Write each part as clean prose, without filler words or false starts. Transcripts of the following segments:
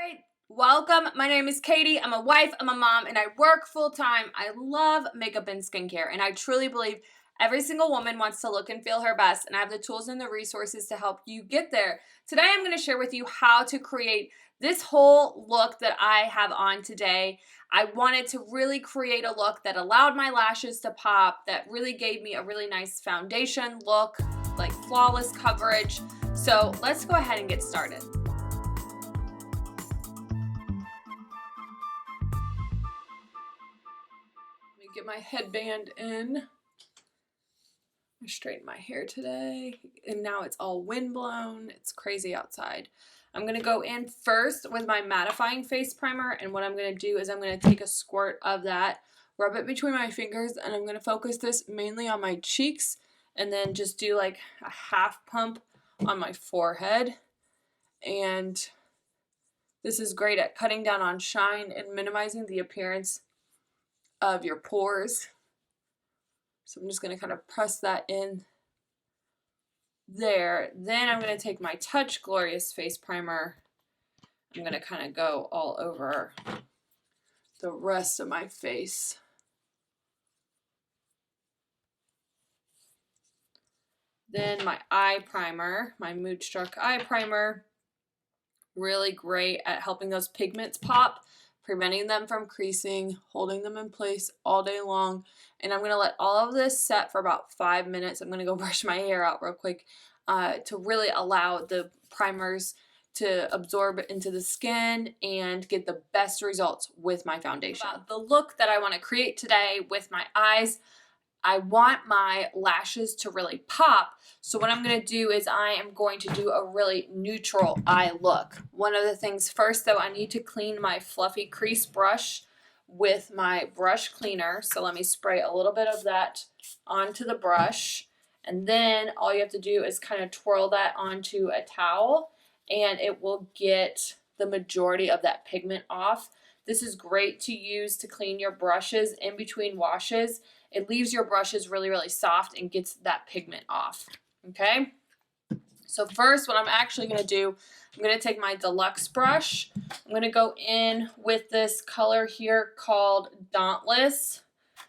Alright, welcome. My name is Katie. I'm a wife, I'm a mom, and I work full-time. I love makeup and skincare, and I truly believe every single woman wants to look and feel her best, and I have the tools and the resources to help you get there. Today I'm going to share with you how to create this whole look that I have on today. I wanted to really create a look that allowed my lashes to pop, that really gave me a really nice foundation look, like flawless coverage. So let's go ahead and get started. Get my headband in. I straightened my hair today and now it's all windblown. It's crazy outside. I'm going to go in first with my mattifying face primer, and what I'm going to do is I'm going to take a squirt of that, rub it between my fingers, and I'm going to focus this mainly on my cheeks and then just do like a half pump on my forehead. And this is great at cutting down on shine and minimizing the appearance of your pores. So I'm just going to kind of press that in there. Then I'm going to take my Touch Glorious face primer. I'm going to kind of go all over the rest of my face. Then my eye primer, my Mood Struck eye primer. Really great at helping those pigments pop, preventing them from creasing, holding them in place all day long. And I'm going to let all of this set for about 5 minutes. I'm going to go brush my hair out real quick to really allow the primers to absorb into the skin and get the best results with my foundation. The look that I want to create today with my eyes, I want my lashes to really pop. So what I'm going to do is I am going to do a really neutral eye look. One of the things first though, I need to clean my fluffy crease brush with my brush cleaner. So let me spray a little bit of that onto the brush. And then all you have to do is kind of twirl that onto a towel and it will get the majority of that pigment off. This is great to use to clean your brushes in between washes. It leaves your brushes really, really soft and gets that pigment off, okay? So first, what I'm actually going to do, I'm going to take my Deluxe Brush. I'm going to go in with this color here called Dauntless.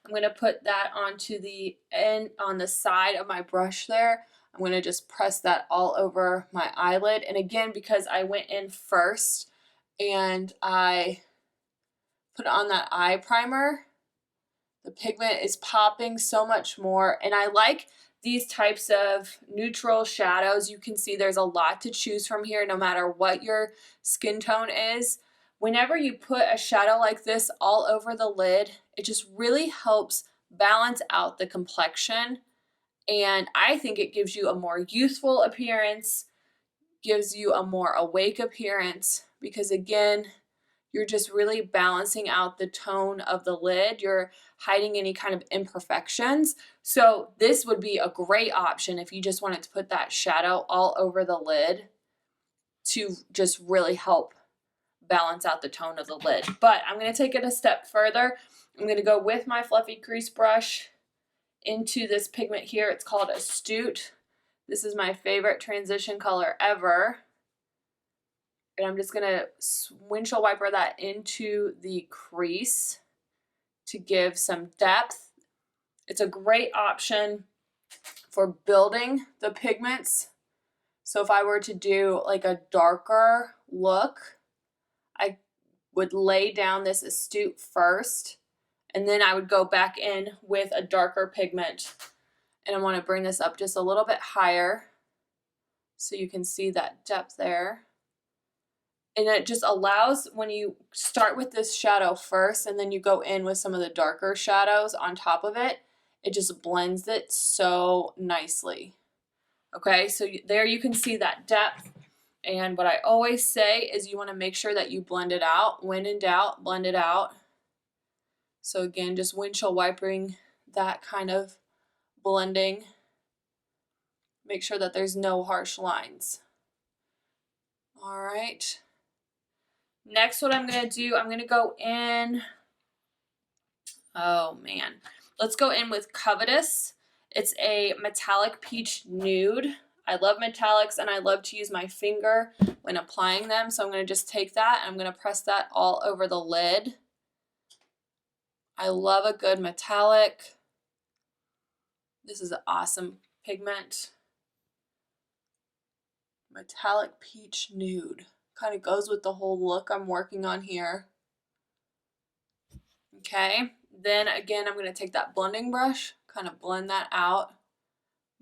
I'm going to put that onto the end, on the side of my brush there. I'm going to just press that all over my eyelid. And again, because I went in first and I put on that eye primer, the pigment is popping so much more. And I like these types of neutral shadows. You can see there's a lot to choose from here no matter what your skin tone is. Whenever you put a shadow like this all over the lid, it just really helps balance out the complexion. And I think it gives you a more youthful appearance, gives you a more awake appearance, because again, you're just really balancing out the tone of the lid. You're hiding any kind of imperfections. So this would be a great option if you just wanted to put that shadow all over the lid to just really help balance out the tone of the lid. But I'm going to take it a step further. I'm going to go with my fluffy crease brush into this pigment here. It's called Astute. This is my favorite transition color ever. And I'm just going to windshield wiper that into the crease to give some depth. It's a great option for building the pigments. So if I were to do like a darker look, I would lay down this Astute first, and then I would go back in with a darker pigment. And I want to bring this up just a little bit higher so you can see that depth there. And it just allows, when you start with this shadow first and then you go in with some of the darker shadows on top of it, it just blends it so nicely. Okay, so there you can see that depth. And what I always say is you want to make sure that you blend it out. When in doubt, blend it out. So again, just windshield wiping that kind of blending. Make sure that there's no harsh lines. All right. Next, what I'm going to do, I'm going to go in, oh man, let's go in with Covetous. It's a metallic peach nude. I love metallics and I love to use my finger when applying them. So I'm going to just take that and I'm going to press that all over the lid. I love a good metallic. This is an awesome pigment. Metallic Peach Nude. Kind of goes with the whole look I'm working on here. Okay, then again, I'm going to take that blending brush, kind of blend that out.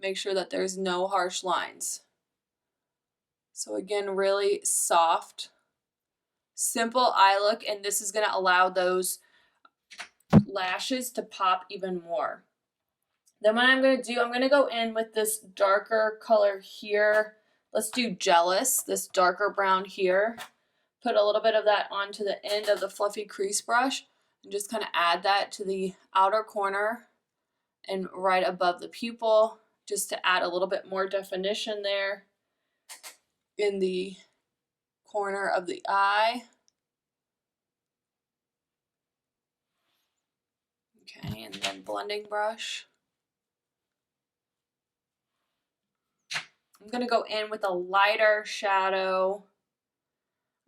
Make sure that there's no harsh lines. So again, really soft, simple eye look, and this is going to allow those lashes to pop even more. Then what I'm going to do, I'm going to go in with this darker color here. Let's do Jealous, this darker brown here. Put a little bit of that onto the end of the fluffy crease brush and just kind of add that to the outer corner and right above the pupil, just to add a little bit more definition there in the corner of the eye. Okay, and then blending brush. I'm going to go in with a lighter shadow.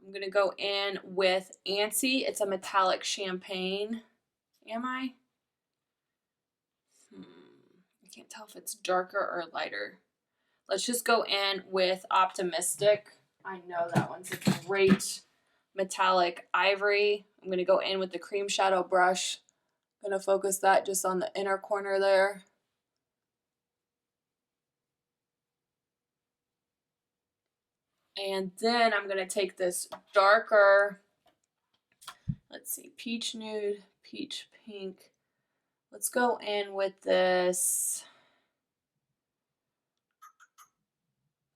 I'm going to go in with Antsy. It's a metallic champagne. Am I? I can't tell if it's darker or lighter. Let's just go in with Optimistic. I know that one's a great metallic ivory. I'm going to go in with the cream shadow brush. I'm going to focus that just on the inner corner there. And then I'm going to take this darker, let's see, peach nude, peach pink. Let's go in with this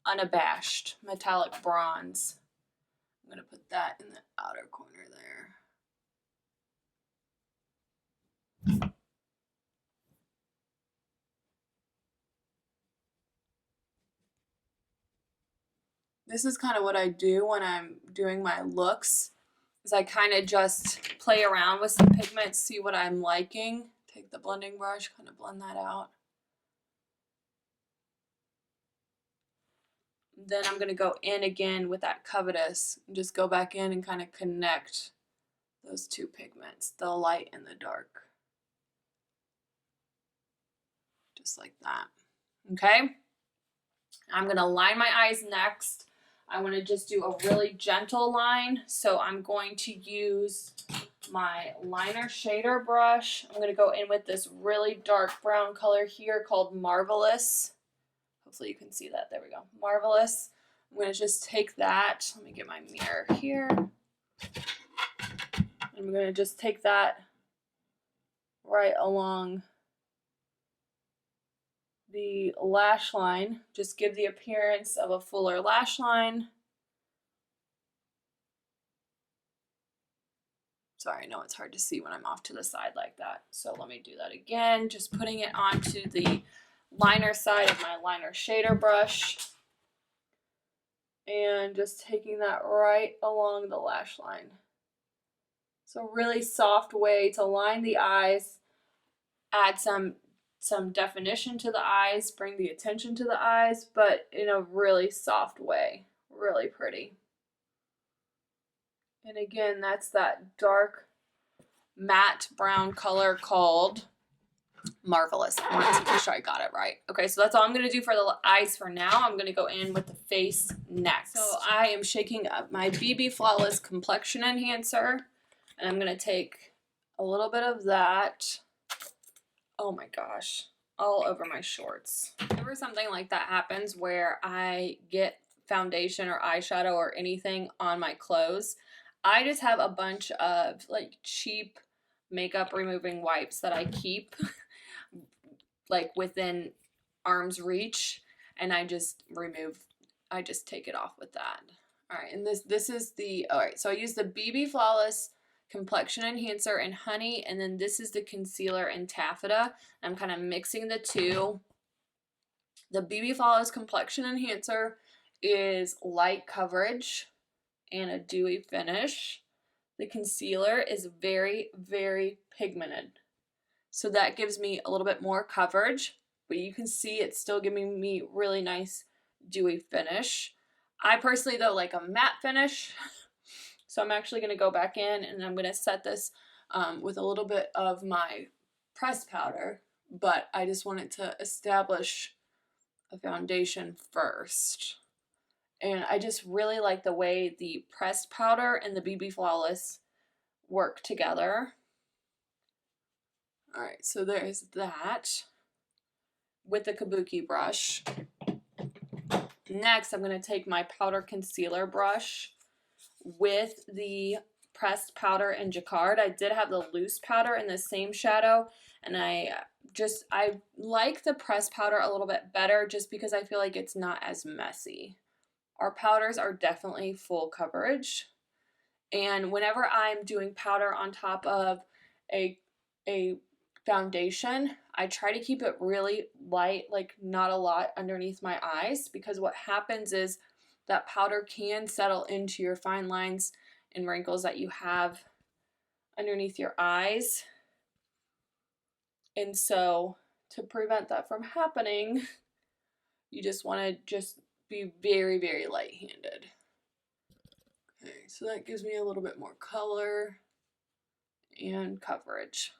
Unabashed metallic bronze. I'm going to put that in the outer corner there. This is kind of what I do when I'm doing my looks, is I kind of just play around with some pigments, see what I'm liking. Take the blending brush, kind of blend that out. Then I'm going to go in again with that Covetous and just go back in and kind of connect those two pigments, the light and the dark. Just like that. Okay? I'm going to line my eyes next. I want to just do a really gentle line. So I'm going to use my liner shader brush. I'm going to go in with this really dark brown color here called Marvelous. Hopefully you can see that. There we go. Marvelous. I'm going to just take that. Let me get my mirror here. I'm going to just take that right along the lash line. Just give the appearance of a fuller lash line. Sorry, I know it's hard to see when I'm off to the side like that. So let me do that again. Just putting it onto the liner side of my liner shader brush. And just taking that right along the lash line. It's a really soft way to line the eyes, add some definition to the eyes, bring the attention to the eyes, but in a really soft way. Really pretty. And again, that's that dark matte brown color called Marvelous. I wanted to make sure I got it right. Okay, so that's all I'm going to do for the eyes for now. I'm going to go in with the face next. So I am shaking up my BB Flawless Complexion Enhancer, and I'm going to take a little bit of that. Oh my gosh, all over my shorts. Whenever something like that happens where I get foundation or eyeshadow or anything on my clothes, I just have a bunch of like cheap makeup removing wipes that I keep like within arm's reach, and I just take it off with that. All right, and this is the, all right, so I use the BB Flawless Complexion Enhancer in Honey, and then this is the concealer in Taffeta. I'm kind of mixing the two. The BB Flawless Complexion Enhancer is light coverage and a dewy finish. The concealer is very, very pigmented. So that gives me a little bit more coverage, but you can see it's still giving me really nice dewy finish. I personally, though, like a matte finish. So I'm actually going to go back in and I'm going to set this with a little bit of my pressed powder, but I just wanted to establish a foundation first. And I just really like the way the pressed powder and the BB Flawless work together. All right, so there's that with the Kabuki brush. Next, I'm going to take my powder concealer brush with the pressed powder and Jacquard. I did have the loose powder in the same shadow, and I like the pressed powder a little bit better just because I feel like it's not as messy. Our powders are definitely full coverage, and whenever I'm doing powder on top of a foundation, I try to keep it really light, like not a lot underneath my eyes, because what happens is that powder can settle into your fine lines and wrinkles that you have underneath your eyes. And so to prevent that from happening, you just want to just be very, very light-handed. Okay, so that gives me a little bit more color and coverage.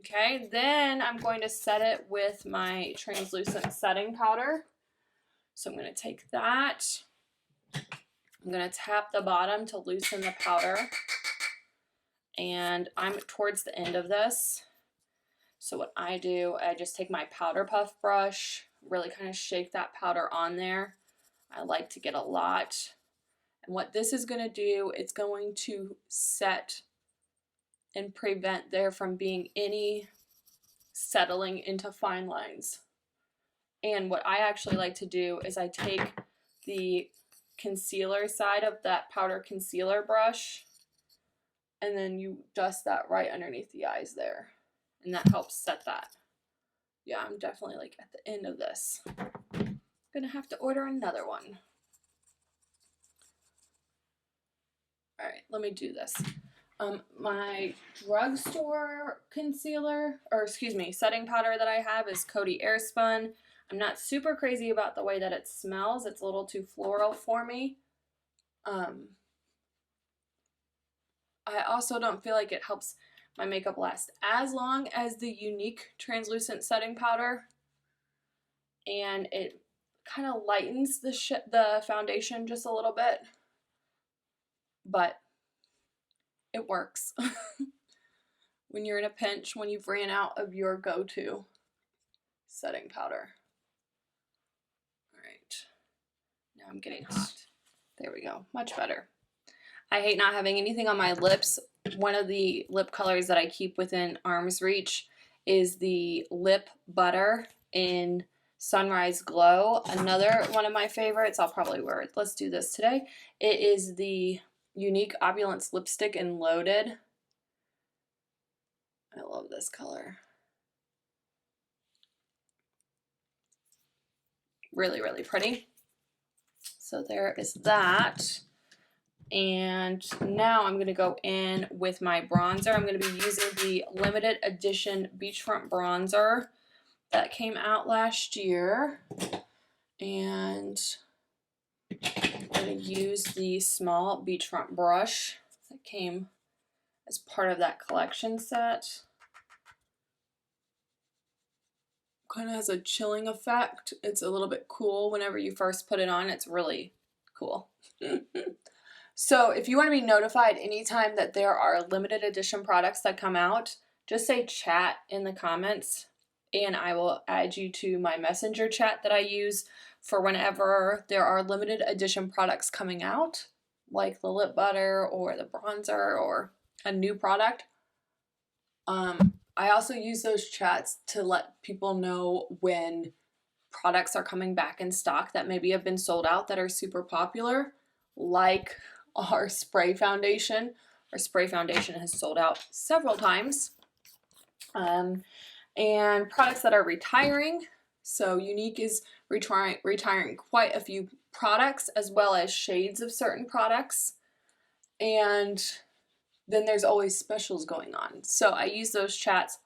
Okay, then I'm going to set it with my translucent setting powder. So I'm going to take that. I'm going to tap the bottom to loosen the powder. And I'm towards the end of this. So what I do, I just take my powder puff brush, really kind of shake that powder on there. I like to get a lot. And what this is going to do, it's going to set and prevent there from being any settling into fine lines. And what I actually like to do is I take the concealer side of that powder concealer brush, and then you dust that right underneath the eyes there. And that helps set that. Yeah, I'm definitely like at the end of this. I'm gonna have to order another one. All right, let me do this. My drugstore concealer, or excuse me, setting powder that I have is Coty Airspun. I'm not super crazy about the way that it smells. It's a little too floral for me. I also don't feel like it helps my makeup last as long as the Younique translucent setting powder. And it kind of lightens the foundation just a little bit. But it works. When you're in a pinch, when you've ran out of your go-to setting powder. All right, now I'm getting hot. There we go, much better. I hate not having anything on my lips. One of the lip colors that I keep within arm's reach is the Lip Butter in Sunrise Glow. Another one of my favorites, I'll probably wear it. Let's do this today. It is the Younique Opulence Lipstick in Loaded. I love this color. Really, really pretty. So there is that. And now I'm going to go in with my bronzer. I'm going to be using the limited edition Beachfront bronzer that came out last year. And I'm going to use the small Beachfront brush that came as part of that collection set. Kind of has a chilling effect. It's a little bit cool whenever you first put it on. It's really cool. So if you want to be notified anytime that there are limited edition products that come out, just say chat in the comments and I will add you to my messenger chat that I use for whenever there are limited edition products coming out, like the lip butter or the bronzer or a new product. I also use those chats to let people know when products are coming back in stock that maybe have been sold out that are super popular, like our spray foundation. Our spray foundation has sold out several times. And products that are retiring. So Younique is retiring quite a few products as well as shades of certain products. And then there's always specials going on. So I use those chats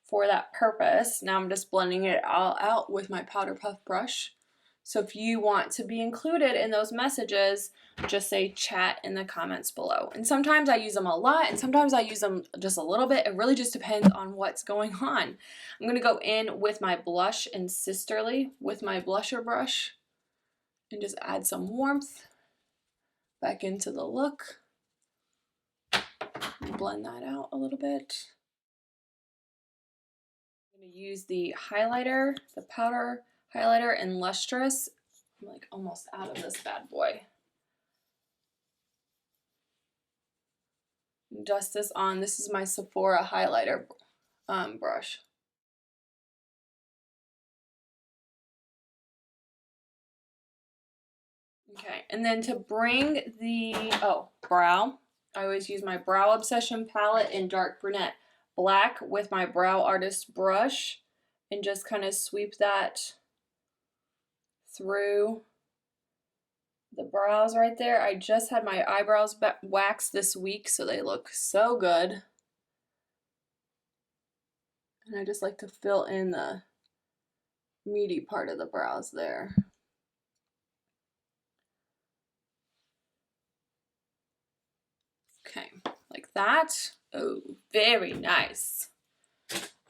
for that purpose. Now I'm just blending it all out with my powder puff brush So if you want to be included in those messages, just say chat in the comments below. And sometimes I use them a lot and sometimes I use them just a little bit. It really just depends on what's going on. I'm going to go in with my blush in Sisterly with my blusher brush and just add some warmth back into the look. Blend that out a little bit. I'm going to use the highlighter, the powder highlighter in Lustrous. I'm like almost out of this bad boy. Dust this on. This is my Sephora highlighter brush. Okay, and then to bring the brow, I always use my Brow Obsession palette in Dark Brunette Black with my Brow Artist brush and just kind of sweep that through the brows right there. I just had my eyebrows waxed this week, so they look so good. And I just like to fill in the meaty part of the brows there. Okay, like that. Oh, very nice.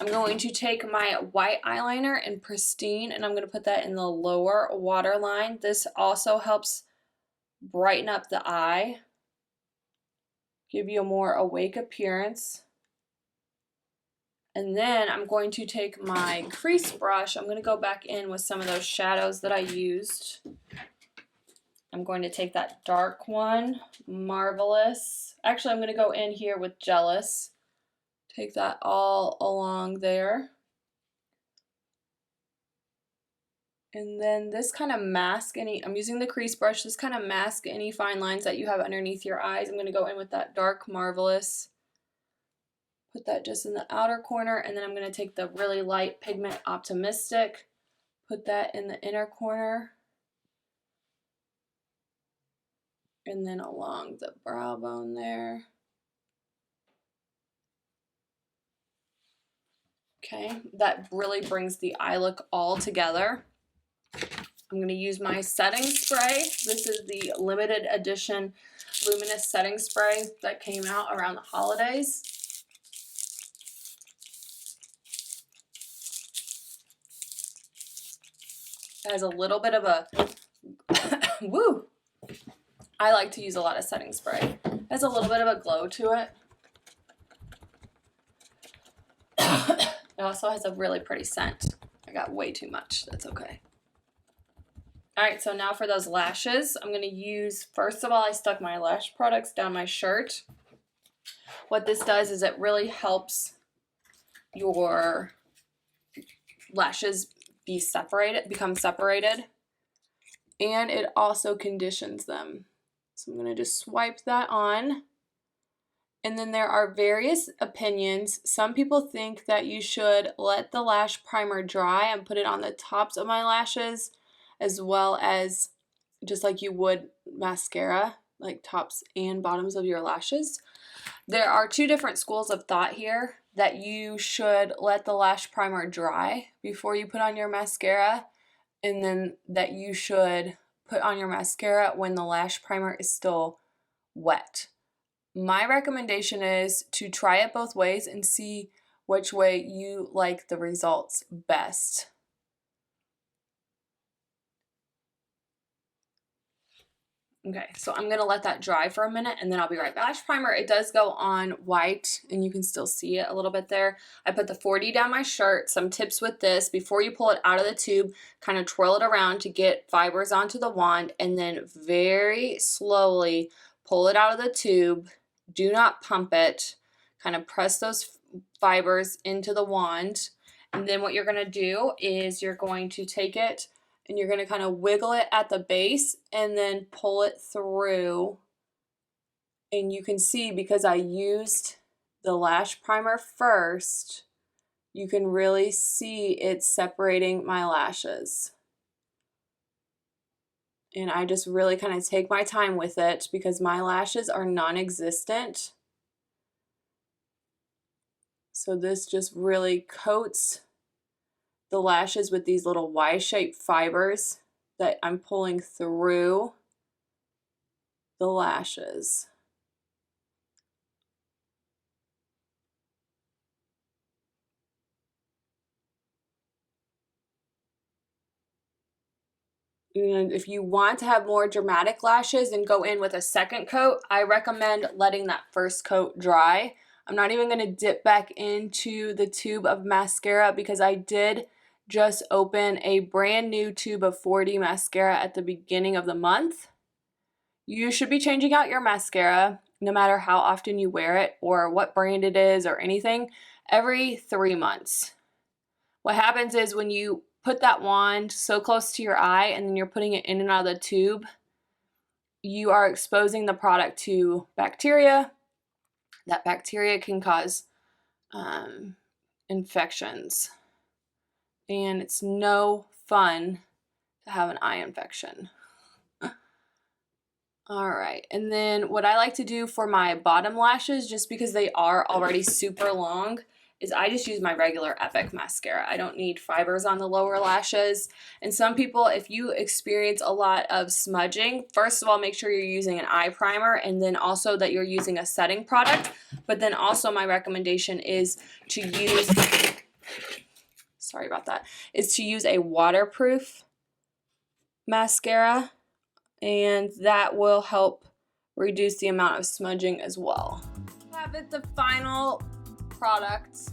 I'm going to take my white eyeliner in Pristine and I'm going to put that in the lower waterline. This also helps brighten up the eye, give you a more awake appearance. And then I'm going to take my crease brush. I'm going to go back in with some of those shadows that I used. I'm going to take that dark one, Marvelous. Actually, I'm going to go in here with Jealous. Take that all along there. And then this kind of mask any, I'm using the crease brush, this kind of mask any fine lines that you have underneath your eyes. I'm going to go in with that dark Marvelous. Put that just in the outer corner, and then I'm going to take the really light pigment Optimistic, put that in the inner corner. And then along the brow bone there. Okay, that really brings the eye look all together. I'm going to use my setting spray. This is the limited edition Luminous setting spray that came out around the holidays. It has a little bit of a woo. I like to use a lot of setting spray. It has a little bit of a glow to it. It also has a really pretty scent. I got way too much. That's okay. Alright, so now for those lashes, I'm going to use, first of all, I stuck my lash products down my shirt. What this does is it really helps your lashes become separated. And it also conditions them. So I'm going to just swipe that on. And then there are various opinions. Some people think that you should let the lash primer dry and put it on the tops of my lashes, as well as just like you would mascara, like tops and bottoms of your lashes. There are two different schools of thought here, that you should let the lash primer dry before you put on your mascara, and then that you should put on your mascara when the lash primer is still wet. My recommendation is to try it both ways and see which way you like the results best. Okay, so I'm going to let that dry for a minute and then I'll be right back. Lash primer, it does go on white and you can still see it a little bit there. I put the 4D down my shirt. Some tips with this: before you pull it out of the tube, kind of twirl it around to get fibers onto the wand, and then very slowly pull it out of the tube. Do not pump it. Kind of press those fibers into the wand. And then what you're going to do is you're going to take it and you're going to kind of wiggle it at the base and then pull it through. And you can see, because I used the lash primer first, you can really see it separating my lashes. And I just really kind of take my time with it because my lashes are non-existent. So this just really coats the lashes with these little Y-shaped fibers that I'm pulling through the lashes. And if you want to have more dramatic lashes and go in with a second coat, I recommend letting that first coat dry. I'm not even going to dip back into the tube of mascara because I did just open a brand new tube of 4D mascara at the beginning of the month. You should be changing out your mascara no matter how often you wear it or what brand it is or anything, every 3 months. What happens is when you put that wand so close to your eye and then you're putting it in and out of the tube, you are exposing the product to bacteria. That bacteria can cause infections, and it's no fun to have an eye infection. All right, and then what I like to do for my bottom lashes, just because they are already super long, is I just use my regular Epic mascara. I don't need fibers on the lower lashes. And some people, if you experience a lot of smudging, first of all, make sure you're using an eye primer, and then also that you're using a setting product. But then also my recommendation is to use, sorry about that, is to use a waterproof mascara, and that will help reduce the amount of smudging as well. Have it the final products.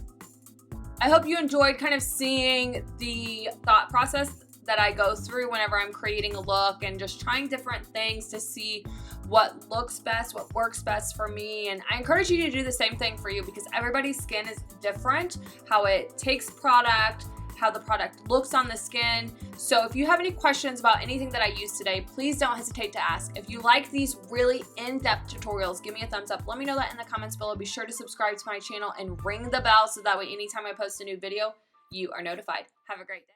I hope you enjoyed kind of seeing the thought process that I go through whenever I'm creating a look and just trying different things to see what looks best, what works best for me. And I encourage you to do the same thing for you because everybody's skin is different, how it takes product, how the product looks on the skin. So if you have any questions about anything that I used today, please don't hesitate to ask. If you like these really in-depth tutorials, give me a thumbs up. Let me know that in the comments below. Be sure to subscribe to my channel and ring the bell so that way anytime I post a new video, you are notified. Have a great day.